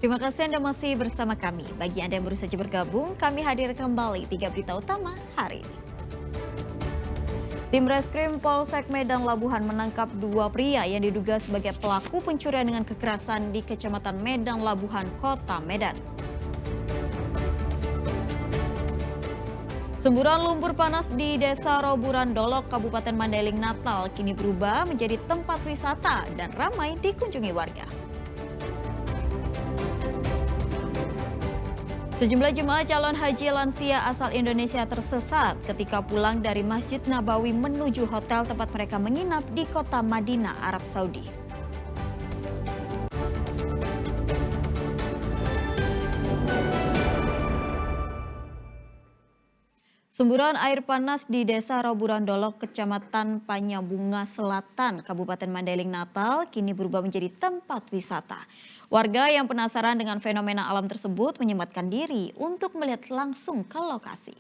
Terima kasih Anda masih bersama kami. Bagi Anda yang baru saja bergabung, kami hadir kembali 3 berita utama hari ini. Tim Reskrim Polsek Medan Labuhan menangkap 2 pria yang diduga sebagai pelaku pencurian dengan kekerasan di Kecamatan Medan Labuhan, Kota Medan. Semburan lumpur panas di Desa Roburan Dolok, Kabupaten Mandailing, Natal kini berubah menjadi tempat wisata dan ramai dikunjungi warga. Sejumlah jemaah calon haji lansia asal Indonesia tersesat ketika pulang dari Masjid Nabawi menuju hotel tempat mereka menginap di kota Madinah, Arab Saudi. Semburan air panas di Desa Roburan Dolok, Kecamatan Panyabunga Selatan, Kabupaten Mandailing, Natal kini berubah menjadi tempat wisata. Warga yang penasaran dengan fenomena alam tersebut menyempatkan diri untuk melihat langsung ke lokasi.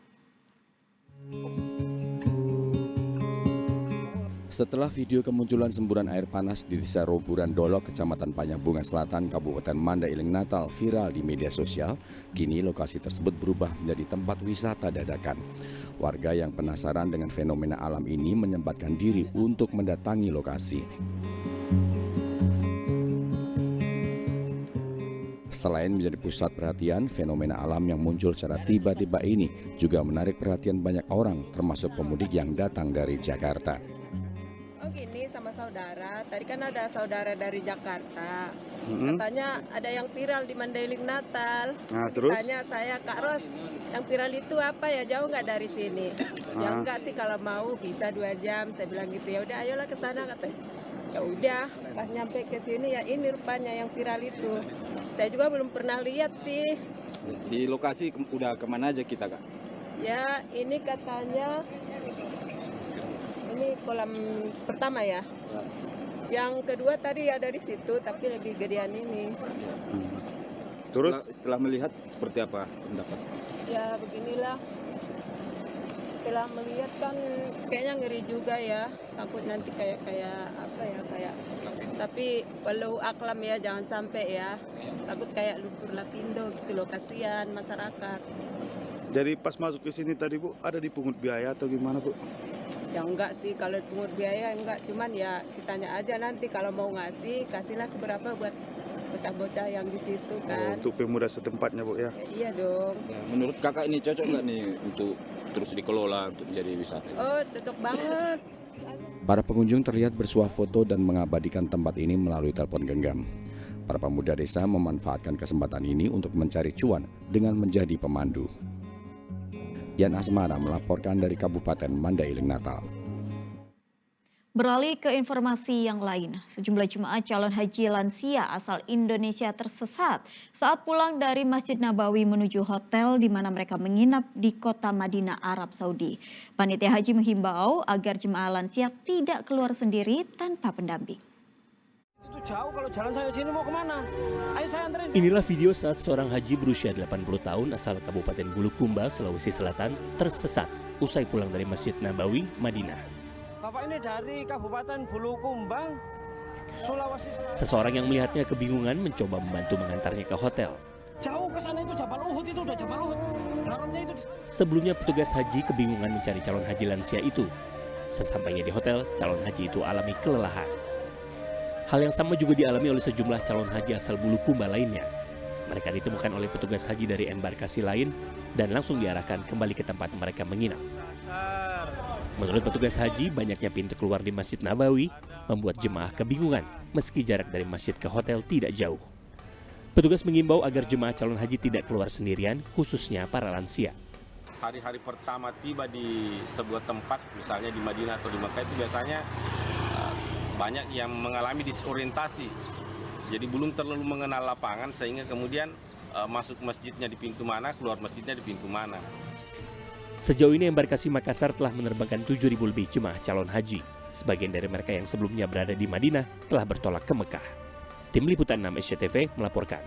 Setelah video kemunculan semburan air panas di Desa Roburan Dolok, Kecamatan Panyabunga Selatan, Kabupaten Mandailing, Natal viral di media sosial, kini lokasi tersebut berubah menjadi tempat wisata dadakan. Warga yang penasaran dengan fenomena alam ini menyempatkan diri untuk mendatangi lokasi. Selain menjadi pusat perhatian, fenomena alam yang muncul secara tiba-tiba ini juga menarik perhatian banyak orang, termasuk pemudik yang datang dari Jakarta. Oh gini sama saudara, tadi kan ada saudara dari Jakarta, katanya ada yang viral di Mandailing Natal. Nah, terus? Tanya saya, Kak Ros, yang viral itu apa ya, jauh nggak dari sini? Ya enggak sih, kalau mau bisa 2 jam, saya bilang gitu. Ya udah ayolah ke sana, katanya. Ya udah, pas nyampe ke sini ya ini rupanya yang viral itu. Saya juga belum pernah lihat sih. Di lokasi udah kemana aja kita, Kak? Ya ini katanya ini kolam pertama ya. Yang kedua tadi ada di situ tapi lebih gedean ini. Terus setelah melihat seperti apa pendapat? Ya beginilah. Setelah melihat kan kayaknya ngeri juga ya. Takut nanti kayak apa ya kayak. Tapi walau aklam ya jangan sampai ya. Takut kayak lumpur lapindo gitu loh, kasihan masyarakat. Jadi pas masuk ke sini tadi Bu, ada dipungut biaya atau gimana Bu? Ya enggak sih, kalau pungut biaya enggak, cuman ya kitanya aja nanti kalau mau ngasih, kasihlah seberapa buat bocah-bocah yang di situ kan. Untuk pemuda setempatnya Bu ya? Ya, iya dong. Ya, menurut kakak ini cocok nggak nih untuk terus dikelola untuk menjadi wisata? Oh cocok banget. Para pengunjung terlihat bersuah foto dan mengabadikan tempat ini melalui telepon genggam. Para pemuda desa memanfaatkan kesempatan ini untuk mencari cuan dengan menjadi pemandu. Yan Asmara melaporkan dari Kabupaten Mandailing, Natal. Beralih ke informasi yang lain, sejumlah jemaah calon haji lansia asal Indonesia tersesat saat pulang dari Masjid Nabawi menuju hotel di mana mereka menginap di kota Madinah, Arab Saudi. Panitia haji menghimbau agar jemaah lansia tidak keluar sendiri tanpa pendamping. Itu jauh, kalau jalan saya sini mau kemana? Ayo saya anterin. Inilah video saat seorang haji berusia 80 tahun asal Kabupaten Bulukumba, Sulawesi Selatan tersesat usai pulang dari Masjid Nabawi, Madinah. Bapak ini dari Kabupaten Bulukumbang, Sulawesi Selatan. Seseorang yang melihatnya kebingungan mencoba membantu mengantarnya ke hotel. Jauh ke sana itu Jabal Uhud, itu udah Jabal Uhud. Haramnya itu. Sebelumnya petugas haji kebingungan mencari calon haji lansia itu. Sesampainya di hotel, calon haji itu alami kelelahan. Hal yang sama juga dialami oleh sejumlah calon haji asal Bulukumba lainnya. Mereka ditemukan oleh petugas haji dari embarkasi lain dan langsung diarahkan kembali ke tempat mereka menginap. Menurut petugas haji, banyaknya pintu keluar di Masjid Nabawi membuat jemaah kebingungan meski jarak dari masjid ke hotel tidak jauh. Petugas mengimbau agar jemaah calon haji tidak keluar sendirian, khususnya para lansia. Hari-hari pertama tiba di sebuah tempat, misalnya di Madinah atau di Makkah itu biasanya banyak yang mengalami disorientasi. Jadi belum terlalu mengenal lapangan sehingga kemudian masuk masjidnya di pintu mana, keluar masjidnya di pintu mana. Sejauh ini embarkasi Makassar telah menerbangkan 7.000 lebih jemaah calon haji. Sebagian dari mereka yang sebelumnya berada di Madinah telah bertolak ke Mekah. Tim Liputan 6 SCTV melaporkan.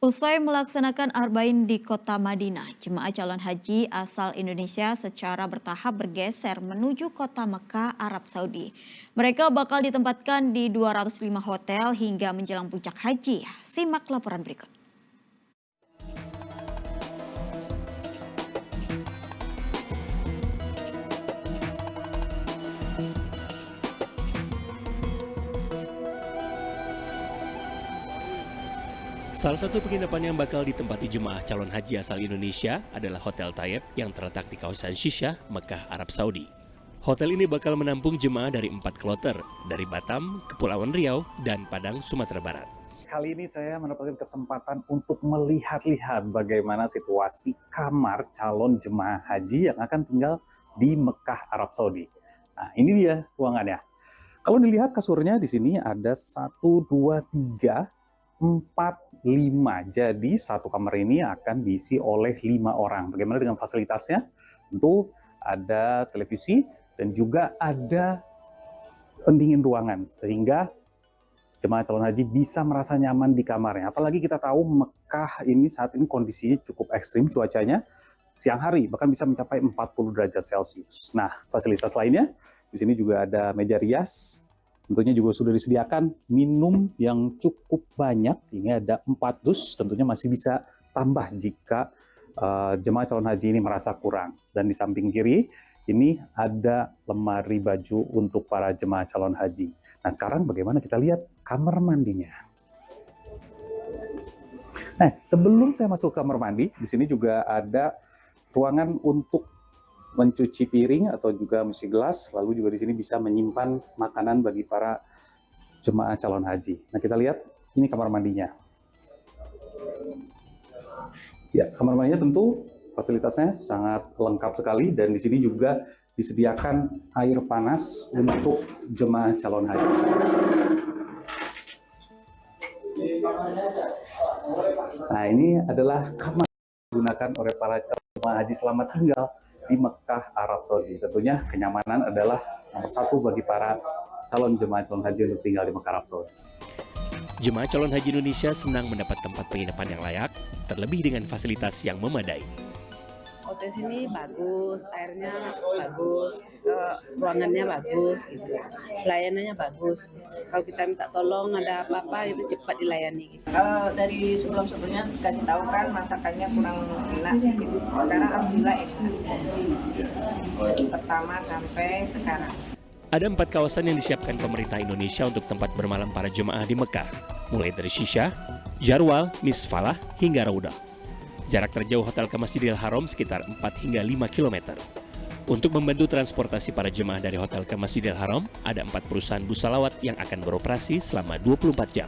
Usai melaksanakan Arba'in di Kota Madinah, jemaah calon haji asal Indonesia secara bertahap bergeser menuju Kota Mekah, Arab Saudi. Mereka bakal ditempatkan di 205 hotel hingga menjelang puncak haji. Simak laporan berikut. Salah satu penginapan yang bakal ditempati jemaah calon haji asal Indonesia adalah Hotel Tayyib yang terletak di kawasan Shisha, Mekah, Arab Saudi. Hotel ini bakal menampung jemaah dari 4 kloter, dari Batam, Kepulauan Riau, dan Padang, Sumatera Barat. Kali ini saya mendapatkan kesempatan untuk melihat-lihat bagaimana situasi kamar calon jemaah haji yang akan tinggal di Mekah, Arab Saudi. Nah, ini dia ruangannya. Kalau dilihat kasurnya di sini ada 1, 2, 3, 4, 5. Jadi satu kamar ini akan diisi oleh 5 orang. Bagaimana dengan fasilitasnya? Tentu ada televisi dan juga ada pendingin ruangan sehingga jemaah calon haji bisa merasa nyaman di kamarnya. Apalagi kita tahu Mekah ini saat ini kondisinya cukup ekstrim cuacanya. Siang hari bahkan bisa mencapai 40 derajat Celcius. Nah, fasilitas lainnya di sini juga ada meja rias. Tentunya juga sudah disediakan minum yang cukup banyak. Ini ada 4 dus, tentunya masih bisa tambah jika jemaah calon haji ini merasa kurang. Dan di samping kiri, ini ada lemari baju untuk para jemaah calon haji. Nah, sekarang bagaimana kita lihat kamar mandinya. Nah, sebelum saya masuk ke kamar mandi, di sini juga ada ruangan untuk mencuci piring atau juga mencuci gelas, lalu juga di sini bisa menyimpan makanan bagi para jemaah calon haji. Nah, kita lihat ini kamar mandinya. Ya, kamar mandinya tentu fasilitasnya sangat lengkap sekali dan di sini juga disediakan air panas untuk jemaah calon haji. Nah, ini adalah kamar yang digunakan oleh para jemaah haji selama tinggal di Mekah, Arab Saudi. Tentunya kenyamanan adalah nomor 1 bagi para calon jemaah calon haji untuk tinggal di Mekah, Arab Saudi. Jemaah calon haji Indonesia senang mendapat tempat penginapan yang layak, terlebih dengan fasilitas yang memadai. Hotel sini bagus, airnya bagus, ruangannya bagus gitu, pelayanannya bagus. Kalau kita minta tolong ada apa-apa itu cepat dilayani gitu. Kalau dari sebelum-sebelumnya dikasih tahu kan masakannya kurang enak gitu. Sekarang alhamdulillah enak. Dari pertama sampai sekarang. Ada 4 kawasan yang disiapkan pemerintah Indonesia untuk tempat bermalam para jemaah di Mekah, mulai dari Shisha, Jarwal, Misfalah, hingga Raudah. Jarak terjauh hotel ke Masjidil Haram sekitar 4 hingga 5 km. Untuk membantu transportasi para jemaah dari hotel ke Masjidil Haram, ada 4 perusahaan bus salawat yang akan beroperasi selama 24 jam.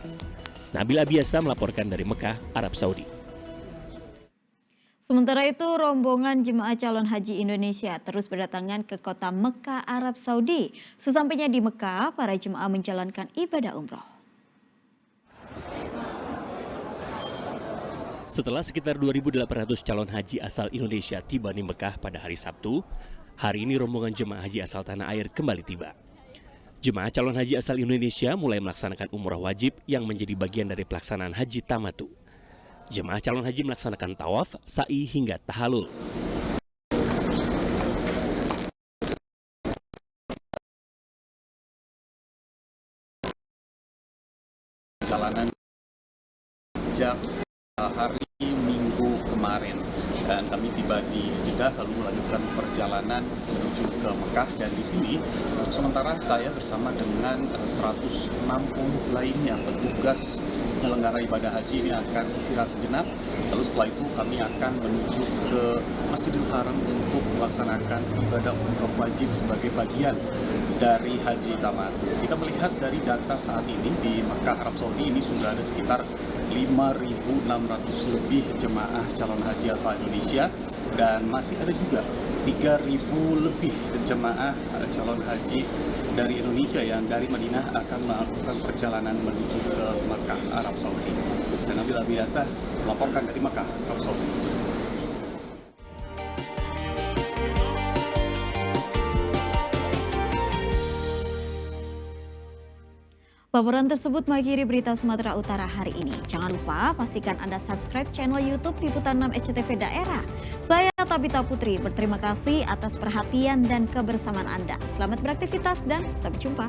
Nabil Abiasa melaporkan dari Mekah, Arab Saudi. Sementara itu, rombongan jemaah calon haji Indonesia terus berdatangan ke kota Mekah, Arab Saudi. Sesampainya di Mekah, para jemaah menjalankan ibadah umroh. Setelah sekitar 2.800 calon haji asal Indonesia tiba di Mekah pada hari Sabtu, hari ini rombongan jemaah haji asal tanah air kembali tiba. Jemaah calon haji asal Indonesia mulai melaksanakan umroh wajib yang menjadi bagian dari pelaksanaan haji tamatu. Jemaah calon haji melaksanakan tawaf, sa'i hingga tahalul. Perjalanan sejak hari Minggu kemarin dan kami tiba di Jeddah lalu melanjutkan perjalanan menuju ke Mekah dan di sini untuk sementara saya bersama dengan 160 lainnya petugas penyelenggara ibadah haji ini akan istirahat sejenak, lalu setelah itu kami akan menuju ke Masjidil Haram untuk melaksanakan ibadah umroh wajib sebagai bagian dari haji tamatu. Jika melihat dari data saat ini di Mekah, Arab Saudi ini sudah ada sekitar 5.600 lebih jemaah calon haji asal Indonesia dan masih ada juga 3.000 lebih jemaah calon haji dari Indonesia yang dari Madinah akan melakukan perjalanan menuju ke Mekah, Arab Saudi. Saya Nabil Abiasa melaporkan dari Mekah, Arab Saudi. Laporan tersebut mengakhiri berita Sumatera Utara hari ini. Jangan lupa pastikan Anda subscribe channel YouTube Liputan 6 SCTV Daerah. Saya Tabita Putri berterima kasih atas perhatian dan kebersamaan Anda. Selamat beraktivitas dan sampai jumpa.